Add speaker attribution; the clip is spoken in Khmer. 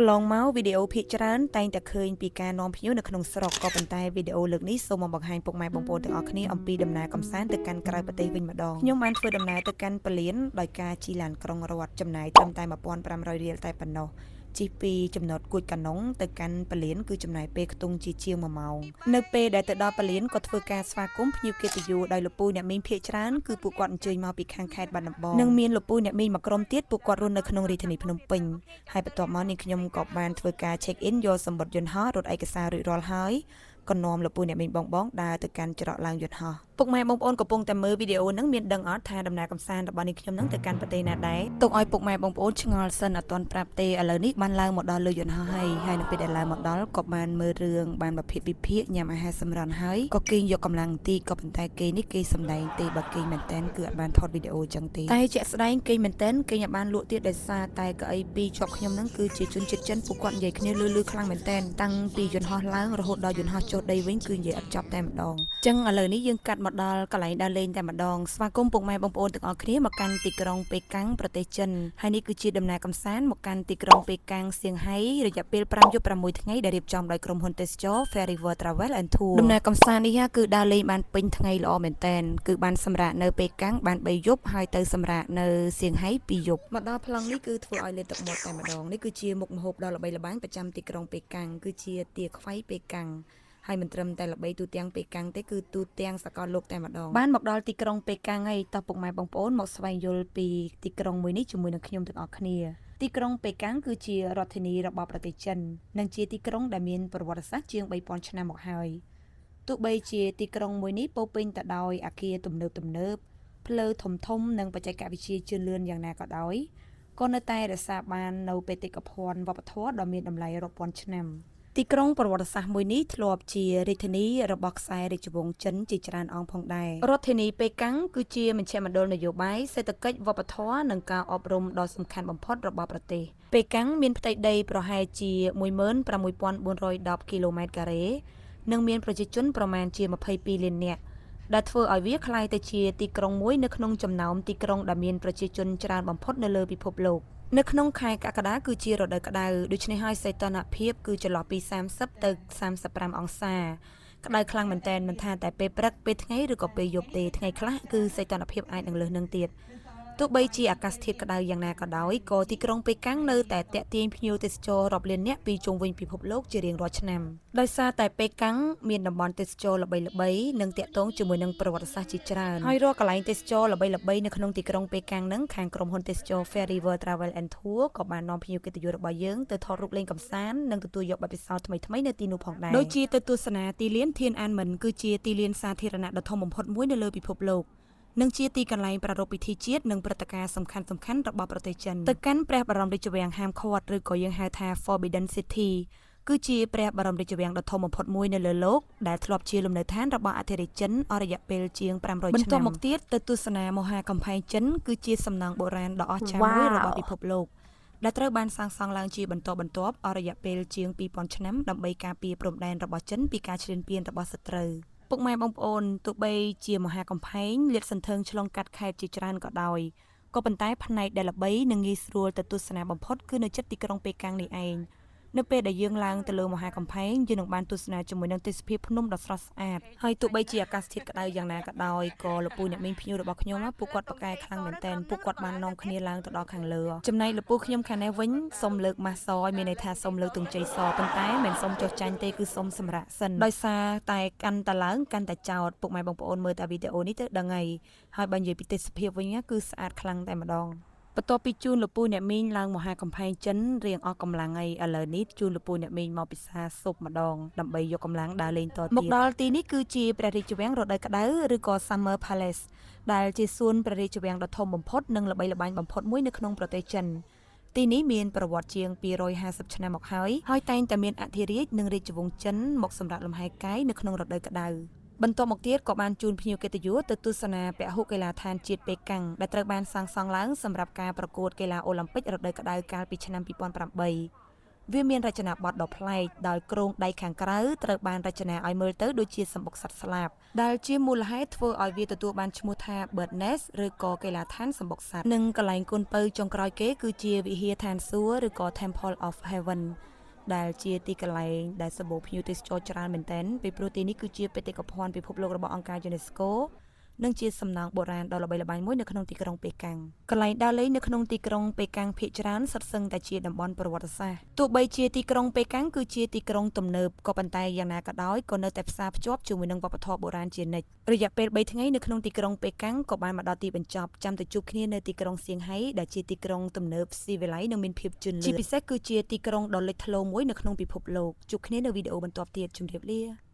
Speaker 1: កន្លងមកវីដេអូភាគច្រើនតែងតែឃើញពីការនាំភ្ញៀវនៅក្នុងស្រុកក៏ប៉ុន្តែវីដេអូលើកនេះសូមមកបង្ហាញពុកម៉ែបងប្អូនទាំងអស់គ្នាអំពីដំណើរកម្សាន្តទៅកាន់ក្រៅប្រទេសវិញម្ដងខ្ញុំបានធ្វើដំណើរទៅកាន់ពលានដោយការជិះឡានក្រុងរដ្ឋចំណាយត្រឹមតែ1500រៀលតែប៉ុណ្ណោះជិះពីចំណតគួចកាណុងទៅកាន់ពលានគឺចំណាយពេលខ្ទង់ជាង1ម៉ោងនៅពេលដែលទៅដល់ពលានក៏ធ្វើការស្វាគមន៍ភ្ញៀវកិត្តិយសដោយលោកពូអ្នកមីងភាគច្រើនគឺពួកគាត់អញ្ជើញមកពីខាងខេត្តបាត់ដំបងនិងមានលោកពូអ្នកមីងមួយក្រុមទៀតពួកគាត់រស់នៅក្នុងរាជធានីភ្នំពេញហើយបន្ទាប់មកនេះខ្ញុំក៏បានធ្វើការ check in យកសម្បត្តិយន្តហោះរត់ឯកសាររួចរាល់ហើយក៏នាំលោកពូអ្នកមីងបងដើរទៅកាន់ច្រកឡើងយន្តហោះពុកម៉ែបងប្អូនកំពុងតែមើលវីដេអូហ្នឹងមានដឹងអត់ថាដំណើរកម្សាន្តរបស់នេះខ្ញុំហ្នឹងទៅកាន់ប្រទេសណាដែរទុកឲ្យពុកម៉ែបងប្អូនឆ្ងល់សិនអត់ទាន់ប្រាប់ទេឥឡូវនេះបានឡើងមកដល់លើយន្តហោះហើយនៅពេលដែលឡើងមកដល់ក៏បានមើលរឿងបានប្រភេទវិភាគញ៉ាំអាហារសម្រន់ហើយក៏គេយកកម្លាំងទីក៏ប៉ុន្តែគេនេះគេសម្ដែងទេបើគេមែនតែនគឺអត់បានថតវីដេអូចឹងទេតែជាក់ស្ដែងគេមែនតែនគេញ៉ាំបានលក់ទៀតដោយសារតែកៅអីពីរជាប់ខ្ញុំហ្នឹងគឺជាជនជាតិចិនពួកគាត់និយាយគ្នាលឺខ្លាំងមែនតែនតាំងពីយន្តហោះឡើងរហូតដល់យន្តហោះចុះដីវិញគឺនិយាយអត់ចប់តែម្ដងចឹងឥឡូវនេះយើងកាត់មកដល់កន្លែងដើរលេងតែម្ដងស្វាគមន៍ពុកម៉ែបងប្អូនទាំងអស់គ្នាមកកាន់ទីក្រុងប៉េកាំងប្រទេសចិនហើយនេះគឺជាដំណើរកម្សាន្តមកកាន់ទីក្រុងប៉េកាំងសៀងហៃរយៈពេល5យប់6ថ្ងៃដែលរៀបចំដោយក្រុមហ៊ុនទេសចរ Ferry World Travel and Tour ដំណើរកម្សាន្តនេះគឺដើរលេងបានពេញថ្ងៃល្អមែនតែនគឺបានសម្រាកនៅប៉េកាំងបាន3យប់ហើយទៅសម្រាកនៅសៀងហៃ2យប់មកដល់ប្លង់នេះគឺធ្វើឲ្យលេងទឹកមាត់តែម្ដងនេះគឺជាមុខម្ហូបដ៏ល្បីល្បាញប្រចាំទីក្រុងប៉េកាំងគឺជាទាខ្វៃប៉េកាំងហើយមិនត្រឹមតែល្បីទូទាំងប៉េកាំងទេគឺទូទាំងសកលលោកតែម្ដងបានមកដល់ទីក្រុងប៉េកាំងហើយតោះពុកម៉ែបងប្អូនមកស្វែងយល់ពីទីក្រុងមួយនេះជាមួយនឹងខ្ញុំទាំងអស់គ្នាទីក្រុងប៉េកាំងគឺជារដ្ឋធានីរបស់ប្រទេសចិននិងជាទីក្រុងដែលមានប្រវត្តិសាស្ត្រជាង3000ឆ្នាំមកហើយទោះបីជាទីក្រុងមួយនេះពោពេញទៅដោយអគារទំនើបផ្លូវធំនិងបច្ចេកវិទ្យាជឿនលឿនយ៉ាងណាក៏ដោយក៏នៅតែរក្សាបាននៅបេតិកភណ្ឌវប្បធម៌ដ៏មានតម្លៃរាប់ពាន់ឆ្នាំទីក្រុងប្រវត្តិសាស្ត្រមួយនេះធ្លាប់ជារាជធានីរបស់ខ្សែរាជវង្សចិនជាច្រើនអង្គផងដែររដ្ឋធានីប៉េកាំងគឺជាមជ្ឈមណ្ឌលនយោបាយសេដ្ឋកិច្ចវប្បធម៌និងការអប់រំដ៏សំខាន់បំផុតរបស់ប្រទេសប៉េកាំងមានផ្ទៃដីប្រហែលជា16410គីឡូម៉ែត្រការ៉េនិងមានប្រជាជនប្រមាណជា22លាននាក់ដែលធ្វើឲ្យវាក្លាយទៅជាទីក្រុងមួយនៅក្នុងចំណោមទីក្រុងដែលមានប្រជាជនច្រើនបំផុតនៅលើពិភពលោកនៅក្នុងខែកក្កដាគឺជារដូវក្តៅដូច្នេះហើយសីតុណ្ហភាពគឺចន្លោះពី30ទៅ35អង្សាក្តៅខ្លាំងមែនទែនមិនថាតែពេលព្រឹកពេលថ្ងៃឬក៏ពេលយប់ទេថ្ងៃខ្លះគឺសីតុណ្ហភាពអាចនឹងលើសនឹងទៀតទោះបីជាអាកាសធាតុក្តៅយ៉ាងណាក៏ដោយក៏ទីក្រុងប៉េកាំងនៅតែទាក់ទាញភ្ញៀវទេសចររាប់លាននាក់ពីជុំវិញពិភពលោកជារៀងរាល់ឆ្នាំដោយសារតែប៉េកាំងមានតំបន់ទេសចរល្បីៗនិងទាក់ទងជាមួយនឹងប្រវត្តិសាស្ត្រជាច្រើនហើយរាល់កន្លែងទេសចរល្បីៗនៅក្នុងទីក្រុងប៉េកាំងនឹងខាងក្រុមហ៊ុនទេសចរ Ferry World Travel and Tour ក៏បាននាំភ្ញៀវកិត្តិយសរបស់យើងទៅថតរូបលេងកម្សាន្តនិងទទួលយកបទពិសោធន៍ថ្មីៗនៅទីនោះផងដែរដូចជាទៅទស្សនាទីលាន Tiananmen គឺជាទីលានសាធារណៈដ៏ធំបំផុតមួយនៅលើពិភពលោកនិងជាទីកន្លែងប្រារព្ធពិធីជាតិនិងព្រឹត្តិការណ៍សំខាន់ៗរបស់ប្រទេសចិនទៅកាន់ព្រះបរមរាជវាំងហាមឃាត់ឬក៏យើងហៅថា Forbidden City គឺជាព្រះបរមរាជវាំងដ៏ធំបំផុតមួយនៅលើលោកដែលធ្លាប់ជាលំនៅឋានរបស់អធិរាជចិនអស់រយៈពេលជាង500ឆ្នាំបន្ទាប់មកទៀតទៅទស្សនាមហាកំផែងចិនគឺជាសំណង់បុរាណដ៏អស្ចារ្យមួយរបស់ពិភពលោកដែលត្រូវបានសាងសង់ឡើងជាបន្តបន្ទាប់អស់រយៈពេលជាង2000ឆ្នាំដើម្បីការពារព្រំដែនរបស់ចិនពីការឈ្លានពានរបស់សត្រូវពុកម៉ែបងប្អូនទោះបីជាមហាកំផែងលាតសន្ធឹងឆ្លងកាត់ខេត្តជាច្រើនក៏ដោយក៏ប៉ុន្តែផ្នែកដែលល្បីនិងងាយស្រួលទៅទស្សនាបំផុតគឺនៅជិតទីក្រុងប៉េកាំងនេះឯងនៅពេលដែលយើងឡើងទៅលើមហាកំផែងយើងនឹងបានទស្សនាជាមួយនឹងទេសភាពភ្នំដ៏ស្រស់ស្អាតហើយទោះបីជាអាកាសធាតុក្តៅយ៉ាងណាក៏ដោយក៏លោកពូអ្នកមីងភ្ញៀវរបស់ខ្ញុំពួកគាត់ប្រកែខ្លាំងមែនតើពួកគាត់បាននាំគ្នាឡើងទៅដល់ខាងលើចំណែកលោកពូខ្ញុំខាងនេះវិញសុំលើកម៉ាស់សឲ្យមានន័យថាសុំលើកទង់ជ័យសប៉ុន្តែមិនសុំចុះចាញ់ទេគឺសុំសម្រាកសិនដោយសារតែកាន់តែឡើងកាន់តែចោតពុកម៉ែបងប្អូនមើលតែវីដេអូនេះទៅដឹងហើយបើនិយាយពីទេសភាពវិញគឺស្អាតខ្លាំងតែម្ដងបន្ទាប់ពីជូនលោកពូអ្នកមីងឡើងមហាកំផែងចិនរៀងអស់កម្លាំងឥឡូវនេះជូនលោកពូអ្នកមីងមកពិសាស៊ុបម្ដងដើម្បីយកកម្លាំងដើរលេងតទៀតមកដល់ទីនេះគឺជាព្រះរាជវាំងរដូវក្តៅឬក៏ Summer Palace ដែលជាសួនព្រះរាជវាំងដ៏ធំបំផុតនិងល្បីល្បាញបំផុតមួយនៅក្នុងប្រទេសចិនទីនេះមានប្រវត្តិជាង250ឆ្នាំមកហើយតែងតែមានអធិរាជនិងរាជវង្សចិនមកសម្រាប់លំហែកាយនៅក្នុងរដូវក្តៅបន្ទាប់មកទៀតក៏បានជូនភ្ញៀវកិត្តិយសទៅទស្សនាពហុកីឡដ្ឋានជាតិប៉េកាំងដែលត្រូវបានសាងសង់ឡើងសម្រាប់ការប្រកួតកីឡាអូឡ িম্প ពិករដូវក្តៅកាលពីឆ្នាំ2008 វាមានរចនាបថដ៏ប្លែកដោយគ្រោងដៃខាងក្រៅត្រូវបានរចនាឲ្យមើលទៅដូចជាសម្បុកសត្វស្លាបដែលជាមូលហេតុធ្វើឲ្យវាទទួលបានឈ្មោះថា Bird Nest ឬក៏កីឡាដ្ឋានសម្បុកសត្វនិងកន្លែងគូនពៅចុងក្រោយគេគឺជាវិហារឋានសួគ៌ឬក៏ Temple of Heaven ដែលជាទីកន្លែងដែលសម្បូរភ្ញៀវទេសចរច្រើនមែនទែនពីព្រោះទីនេះគឺជាបេតិកភណ្ឌពិភពលោករបស់អង្គការ UNESCO និងជាសំណង់បុរាណដ៏ល្បីល្បាញមួយនៅក្នុងទីក្រុងប៉េកាំងកន្លែងដើរលេងនៅក្នុងទីក្រុងប៉េកាំងភាគច្រើនសុទ្ធសឹងតែជាតំបន់ប្រវត្តិសាស្ត្រទោះបីជាទីក្រុងប៉េកាំងគឺជាទីក្រុងទំនើបក៏ប៉ុន្តែយ៉ាងណាក៏ដោយក៏នៅតែផ្សារភ្ជាប់ជាមួយនឹងវប្បធម៌បុរាណជានិច្ចរយៈពេល3ថ្ងៃនៅក្នុងទីក្រុងប៉េកាំងក៏បានមកដល់ទីបញ្ចប់ចាំទៅជួបគ្នានៅទីក្រុងសៀងហៃដែលជាទីក្រុងទំនើបស៊ីវិល័យនិងមានភាពជឿនលឿនជាពិសេសគឺជាទីក្រុងដ៏លេចធ្លោមួយនៅក្នុងពិភពលោកជួបគ្នានៅវីដេអូបន្ទាប់ទៀតជម្រាបលា